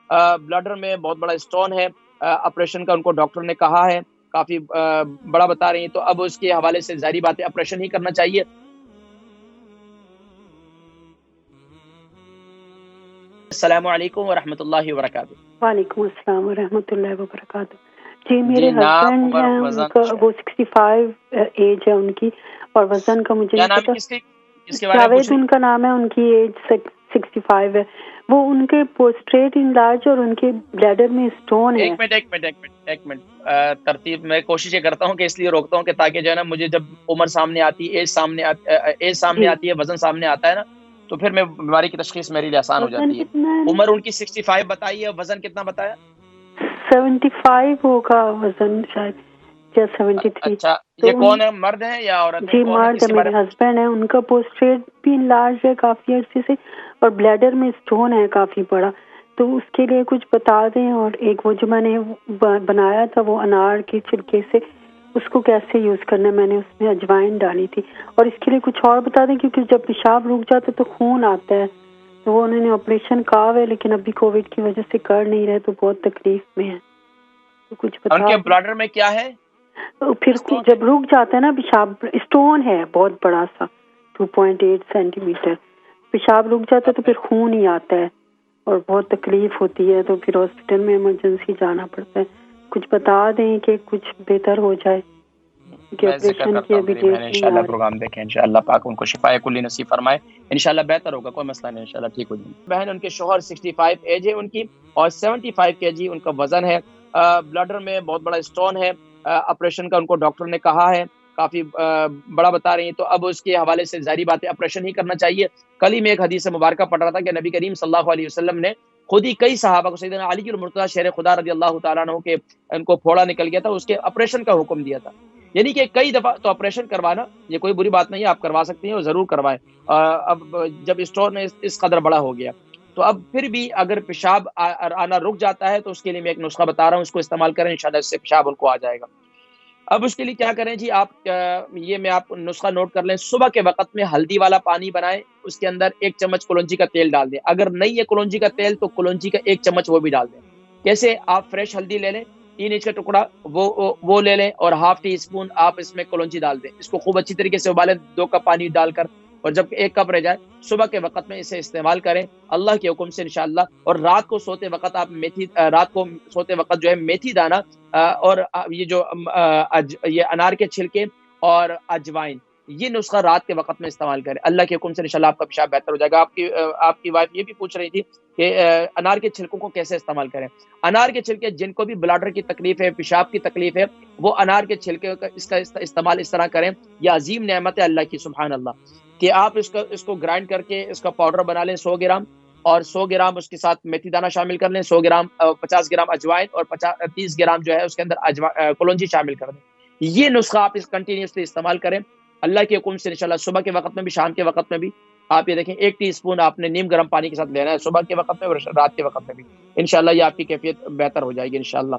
Builder میں بہت بڑا اسٹون ہے، آپریشن کا ان کو ڈاکٹر نے کہا ہے، کافی بڑا بتا رہی ہیں، تو اب اس کے حوالے سے ظاہری بات ہے آپریشن ہی کرنا چاہیے۔ السلام علیکم ورحمۃ اللہ وبرکاتہ۔ وعلیکم السلام ورحمۃ اللہ وبرکاتہ۔ جی میرے جی نام، ہسبینڈ عمر، ہیں، ان وزن، کا وہ 65 ایج ہے ان کی، اور وزن کا مجھے کیا نہیں نام پتا۔ ہے کس کے بارے میں پوچھ جاوید رہی؟ ان کا نام ہے، ان کی ایج 65 ہے۔ وہ ان کے پوسٹریٹ انلارج اور ان کے بلیڈر میں اسٹون ہے۔ ایک منٹ ترتیب میں کوشش یہ کرتا ہوں کہ اس لیے روکتا ہوں کہ تاکہ جو ہے نا مجھے جب عمر سامنے آتی ہے، ایج سامنے جی آتی ہے، وزن سامنے آتا ہے نا، تو پھر میں بیماری کی تشخیص میرے لیے آسان ہو وزن جاتی ہے۔ کتنا ہے؟ عمر ان کی 65 بتائی ہے، وزن کتنا بتایا؟ 75 ہوگا وزن شاید، یا 73۔ اچھا، تو یہ کون ہے، مرد ہے یا عورت ہے، جی کون ہے، مرد کس ہے، کے بارے میرے میں؟ ہسبینڈ ہے، ان کا پوسٹریٹ بھی انلارج ہے کافی عرصے سے، اور بلیڈر میں اسٹون ہے کافی بڑا۔ تو اس کے لیے کچھ بتا دیں، اور ایک وہ جو میں نے بنایا تھا وہ انار کے چھلکے سے، اس کو کیسے یوز کرنا ہے، میں نے اس میں اجوائن ڈالی تھی۔ اور اس کے لیے کچھ اور بتا دیں، کیونکہ جب پیشاب رک جاتا ہے تو خون آتا ہے، تو وہ انہوں نے آپریشن کہا ہوا ہے، لیکن ابھی کووڈ کی وجہ سے کر نہیں رہے، تو بہت تکلیف میں ہے، تو کچھ ان بتا کے دیں۔ بلڈر میں کیا ہے؟ تو پھر اسٹون ہے؟ جب رک جاتا ہے نا پیشاب، اسٹون ہے بہت بڑا سا، 2.8 سینٹی میٹر، پیشاب رک جاتا ہے تو پھر خون ہی آتا ہے اور بہت تکلیف ہوتی ہے، تو پھر ہاسپٹل میں ایمرجنسی جانا پڑتا ہے۔ کچھ بتا دیں کہ کچھ بہتر ہو جائے، کہ میں ذکر آپریشن کی کرتا ہوں، ابھی میری بہن ڈیٹ نہیں انشاءاللہ آ رہی۔ پروگرام دیکھیں، انشاءاللہ پاک ان کو شفائے کلی نصیب فرمائے، انشاءاللہ بہتر ہوگا، کوئی مسئلہ نہیں، انشاءاللہ ٹھیک ہو جائے گی۔ بہن ان کے شوہر 65 ایج ہے ان کی، اور 75 کے جی ان کا وزن ہے، بلڈر میں بہت بڑا اسٹون ہے، آپریشن کا ان کو ڈاکٹر نے کہا ہے، کافی بڑا بتا رہی ہیں، تو اب اس کے حوالے سے ظاہری بات ہے آپریشن ہی کرنا چاہیے۔ کل ہی میں ایک حدیث مبارکہ پڑھ رہا تھا کہ نبی کریم صلی اللہ علیہ وسلم نے خود ہی کئی صحابہ کو، سیدنا علی المرتضی شیر خدا رضی اللہ تعالیٰ عنہ کے ان کو پھوڑا نکل گیا تھا، اس کے آپریشن کا حکم دیا تھا۔ یعنی کہ کئی دفعہ تو آپریشن کروانا یہ کوئی بری بات نہیں ہے، آپ کروا سکتے ہیں اور ضرور کروائیں۔ اب جب اسٹون اس قدر بڑا ہو گیا، تو اب پھر بھی اگر پیشاب آنا رک جاتا ہے تو اس کے لیے میں ایک نسخہ بتا رہا ہوں، اس کو استعمال کریں، انشاءاللہ اس سے پیشاب ان کو آ جائے گا۔ اب اس کے لیے کیا کریں جی، آپ یہ میں آپ نسخہ نوٹ کر لیں، صبح کے وقت میں ہلدی والا پانی بنائیں، اس کے اندر 1 چمچ کلونجی کا تیل ڈال دیں، اگر نہیں ہے کلونجی کا تیل تو کلونجی کا 1 چمچ وہ بھی ڈال دیں۔ کیسے؟ آپ فریش ہلدی لے لیں، 3 انچ کا ٹکڑا وہ لے لیں، اور ½ ٹی اسپون آپ اس میں کلونجی ڈال دیں، اس کو خوب اچھی طریقے سے ابالیں 2 کپ پانی ڈال کر، اور جب 1 کپ رہ جائے صبح کے وقت میں اسے استعمال کریں اللہ کے حکم سے انشاءاللہ۔ اور رات کو سوتے وقت آپ جو ہے میتھی دانہ اور یہ جو یہ انار کے چھلکے اور اجوائن، یہ نسخہ رات کے وقت میں استعمال کریں، اللہ کے حکم سے انشاءاللہ آپ کا پیشاب بہتر ہو جائے گا۔ آپ کی وائف یہ بھی پوچھ رہی تھی کہ انار کے چھلکوں کو کیسے استعمال کریں۔ انار کے چھلکے، جن کو بھی بلاڈر کی تکلیف ہے، پیشاب کی تکلیف ہے، وہ انار کے چھلکے کا استعمال اس طرح کریں۔ یہ عظیم نعمت ہے اللہ کی، سبحان اللہ، کہ آپ اس کو گرائنڈ کر کے اس کا پاؤڈر بنا لیں 100 گرام، اور 100 گرام اس کے ساتھ میتھی دانہ شامل کر لیں، 100 گرام 50 گرام اجوائن، اور 30 گرام جو ہے اس کے اندر کلونجی شامل کر دیں۔ یہ نسخہ آپ اس کنٹینیوسلی استعمال کریں اللہ کے حکم سے انشاءاللہ، صبح کے وقت میں بھی، شام کے وقت میں بھی۔ آپ یہ دیکھیں 1 ٹی اسپون آپ نے نیم گرم پانی کے ساتھ لینا ہے، صبح کے وقت میں اور رات کے وقت میں بھی، انشاءاللہ یہ آپ کی کیفیت بہتر ہو جائے گی انشاءاللہ۔